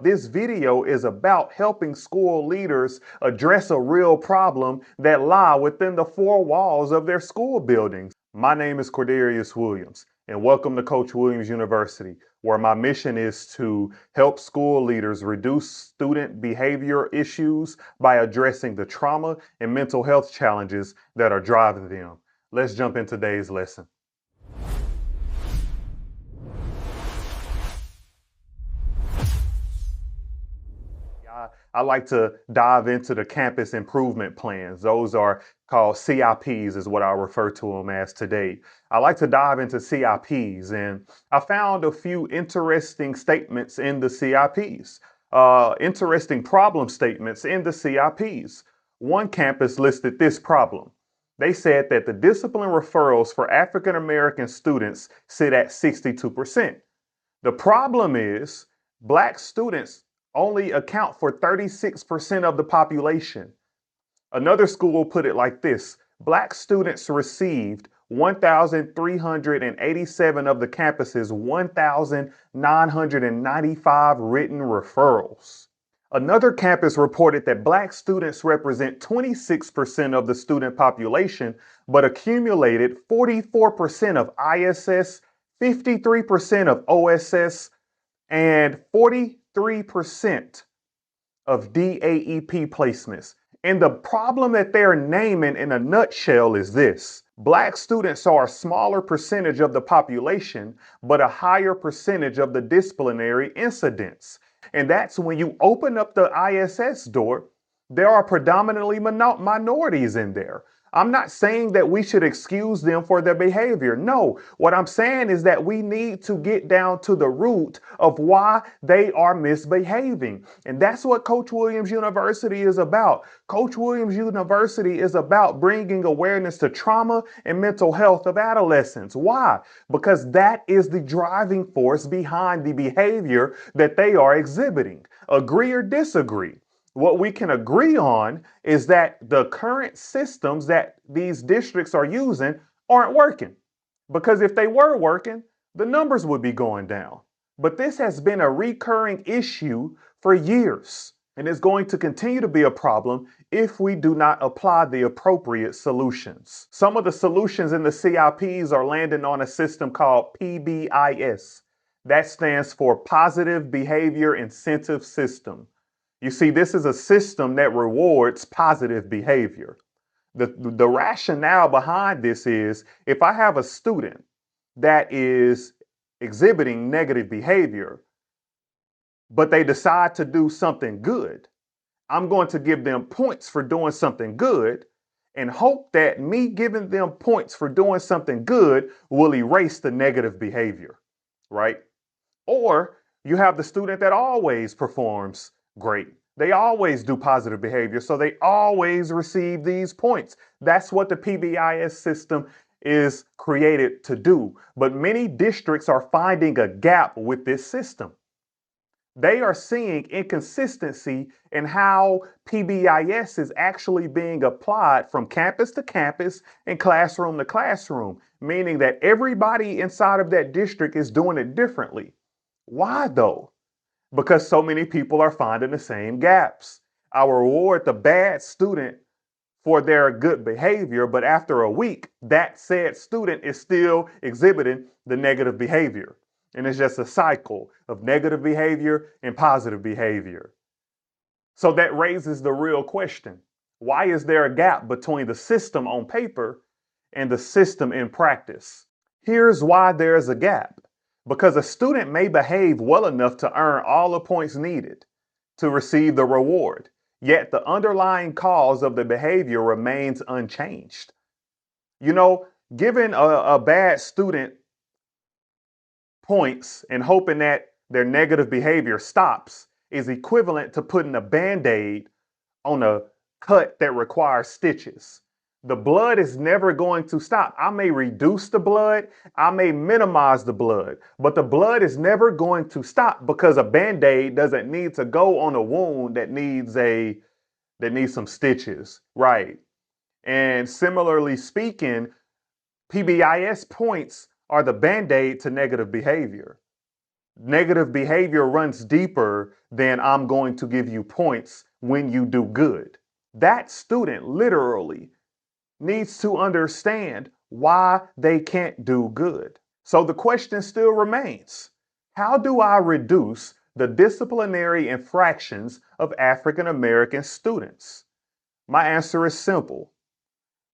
This video is about helping school leaders address a real problem that lie within the four walls of their school buildings. My name is Cordarius Williams, and welcome to Coach Williams University, where my mission is to help school leaders reduce student behavior issues by addressing the trauma and mental health challenges that are driving them. Let's jump into today's lesson. I like to dive into the campus improvement plans. Those are called CIPs, is what I refer to them as today. I like to dive into CIPs, and I found a few interesting statements in the CIPs, interesting problem statements in the CIPs. One campus listed this problem. They said that the discipline referrals for African American students sit at 62%. The problem is Black students only account for 36% of the population. Another school put it like this: Black students received 1,387 of the campus's 1,995 written referrals. Another campus reported that Black students represent 26% of the student population, but accumulated 44% of ISS, 53% of OSS, and 43% of DAEP placements. And the problem that they're naming in a nutshell is this: Black students are a smaller percentage of the population, but a higher percentage of the disciplinary incidents. And that's when you open up the ISS door, there are predominantly minorities in there. I'm not saying that we should excuse them for their behavior. No, what I'm saying is that we need to get down to the root of why they are misbehaving. And that's what Coach Williams University is about. Coach Williams University is about bringing awareness to trauma and mental health of adolescents. Why? Because that is the driving force behind the behavior that they are exhibiting. Agree or disagree? What we can agree on is that the current systems that these districts are using aren't working. Because if they were working, the numbers would be going down. But this has been a recurring issue for years, and is going to continue to be a problem if we do not apply the appropriate solutions. Some of the solutions in the CIPs are landing on a system called PBIS. That stands for Positive Behavior Incentive System. You see, this is a system that rewards positive behavior. The rationale behind this is, if I have a student that is exhibiting negative behavior, but they decide to do something good, I'm going to give them points for doing something good and hope that me giving them points for doing something good will erase the negative behavior, right? Or you have the student that always performs great. They always do positive behavior, so they always receive these points. That's what the PBIS system is created to do. But many districts are finding a gap with this system. They are seeing inconsistency in how PBIS is actually being applied from campus to campus and classroom to classroom, meaning that everybody inside of that district is doing it differently. Why though? Because so many people are finding the same gaps. I reward the bad student for their good behavior, but after a week, that said student is still exhibiting the negative behavior. And it's just a cycle of negative behavior and positive behavior. So that raises the real question: why is there a gap between the system on paper and the system in practice? Here's why there's a gap. Because a student may behave well enough to earn all the points needed to receive the reward, yet the underlying cause of the behavior remains unchanged. You know, giving a bad student points and hoping that their negative behavior stops is equivalent to putting a Band-Aid on a cut that requires stitches. The blood is never going to stop. I may reduce the blood, I may minimize the blood, but the blood is never going to stop, because a Band-Aid doesn't need to go on a wound that needs some stitches, right? And similarly speaking, PBIS points are the Band-Aid to negative behavior. Negative behavior runs deeper than I'm going to give you points when you do good. That student literally needs to understand why they can't do good. So the question still remains, how do I reduce the disciplinary infractions of African American students? My answer is simple.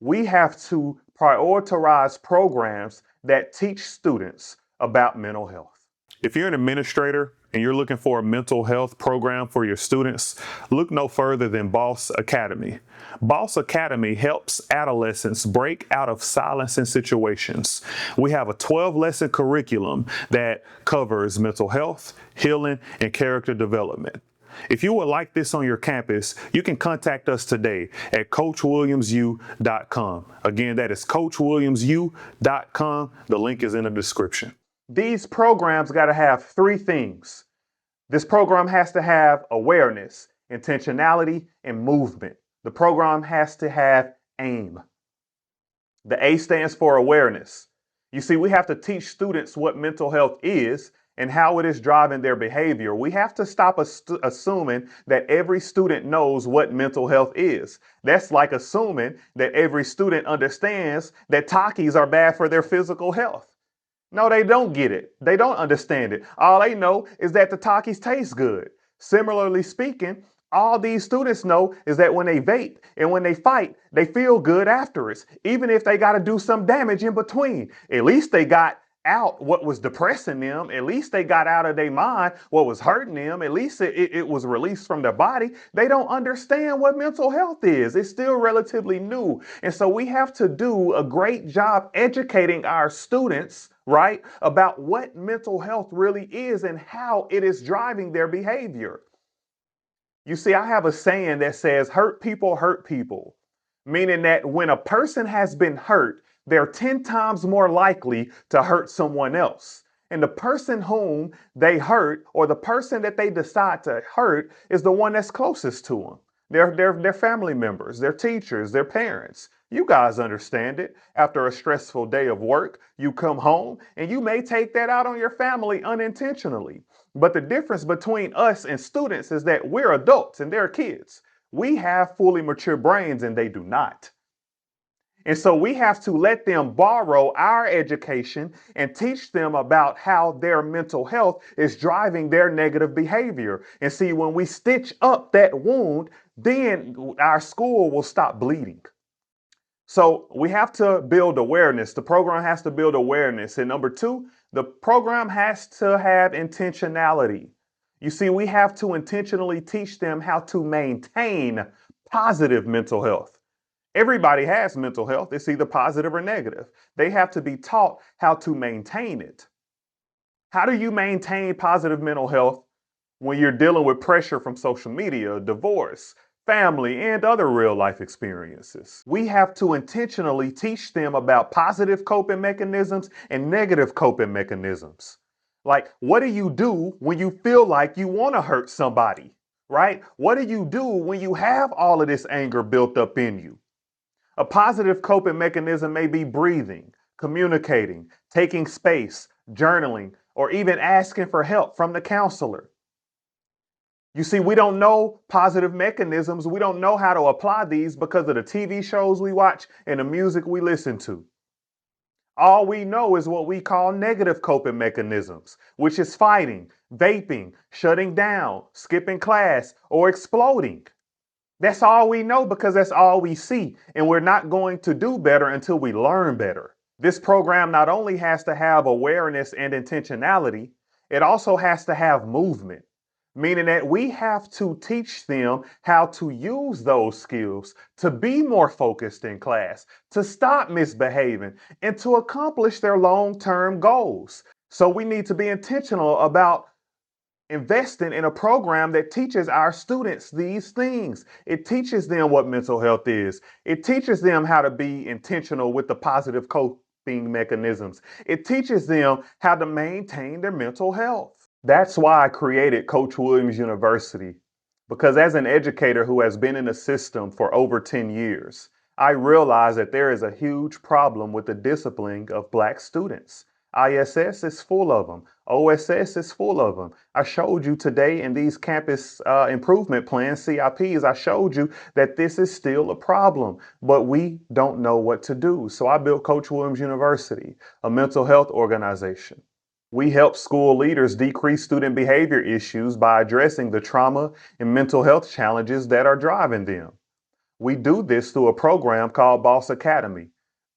We have to prioritize programs that teach students about mental health. If you're an administrator and you're looking for a mental health program for your students, look no further than Boss Academy. Boss Academy helps adolescents break out of silencing situations. We have a 12-lesson curriculum that covers mental health, healing, and character development. If you would like this on your campus, you can contact us today at coachwilliamsu.com. Again, that is coachwilliamsu.com. The link is in the description. These programs got to have three things. This program has to have awareness, intentionality, and movement. The program has to have AIM. The A stands for awareness. You see, we have to teach students what mental health is and how it is driving their behavior. We have to stop assuming that every student knows what mental health is. That's like assuming that every student understands that Takis are bad for their physical health. No, they don't get it. They don't understand it. All they know is that the Takis taste good. Similarly speaking, all these students know is that when they vape and when they fight, they feel good afterwards, even if they got to do some damage in between. At least they got out what was depressing them. At least they got out of their mind what was hurting them. At least it was released from their body. They don't understand what mental health is. It's still relatively new. And so we have to do a great job educating our students, right, about what mental health really is and how it is driving their behavior. You see, I have a saying that says, hurt people, meaning that when a person has been hurt, they're 10 times more likely to hurt someone else. And the person whom they hurt or the person that they decide to hurt is the one that's closest to them. Their family members, their teachers, their parents. You guys understand it. After a stressful day of work, you come home and you may take that out on your family unintentionally. But the difference between us and students is that we're adults and they're kids. We have fully mature brains and they do not. And so we have to let them borrow our education and teach them about how their mental health is driving their negative behavior. And see, when we stitch up that wound, then our school will stop bleeding. So we have to build awareness. The program has to build awareness. And number two, the program has to have intentionality. You see, we have to intentionally teach them how to maintain positive mental health. Everybody has mental health. It's either positive or negative. They have to be taught how to maintain it. How do you maintain positive mental health when you're dealing with pressure from social media, divorce, family, and other real life experiences? We have to intentionally teach them about positive coping mechanisms and negative coping mechanisms. Like, what do you do when you feel like you want to hurt somebody, right? What do you do when you have all of this anger built up in you? A positive coping mechanism may be breathing, communicating, taking space, journaling, or even asking for help from the counselor. You see, we don't know positive mechanisms. We don't know how to apply these because of the TV shows we watch and the music we listen to. All we know is what we call negative coping mechanisms, which is fighting, vaping, shutting down, skipping class, or exploding. That's all we know because that's all we see. And we're not going to do better until we learn better. This program not only has to have awareness and intentionality, it also has to have movement, meaning that we have to teach them how to use those skills to be more focused in class, to stop misbehaving, and to accomplish their long-term goals. So we need to be intentional about investing in a program that teaches our students these things. It teaches them what mental health is. It teaches them how to be intentional with the positive coping mechanisms. It teaches them how to maintain their mental health. That's why I created Coach Williams University, because as an educator who has been in the system for over 10 years, I realize that there is a huge problem with the disciplining of Black students. ISS is full of them. OSS is full of them. I showed you today in these campus improvement plans, CIPs, I showed you that this is still a problem, but we don't know what to do. So I built Coach Williams University, a mental health organization. We help school leaders decrease student behavior issues by addressing the trauma and mental health challenges that are driving them. We do this through a program called Boss Academy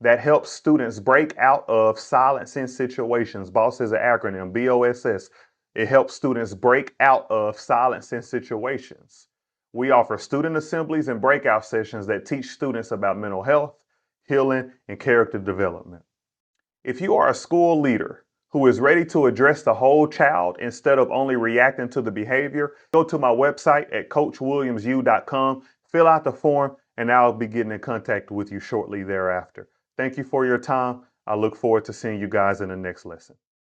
that helps students break out of silencing situations. BOSS is an acronym, BOSS. It helps students break out of silencing situations. We offer student assemblies and breakout sessions that teach students about mental health, healing, and character development. If you are a school leader who is ready to address the whole child instead of only reacting to the behavior, go to my website at coachwilliamsu.com, fill out the form, and I'll be getting in contact with you shortly thereafter. Thank you for your time. I look forward to seeing you guys in the next lesson.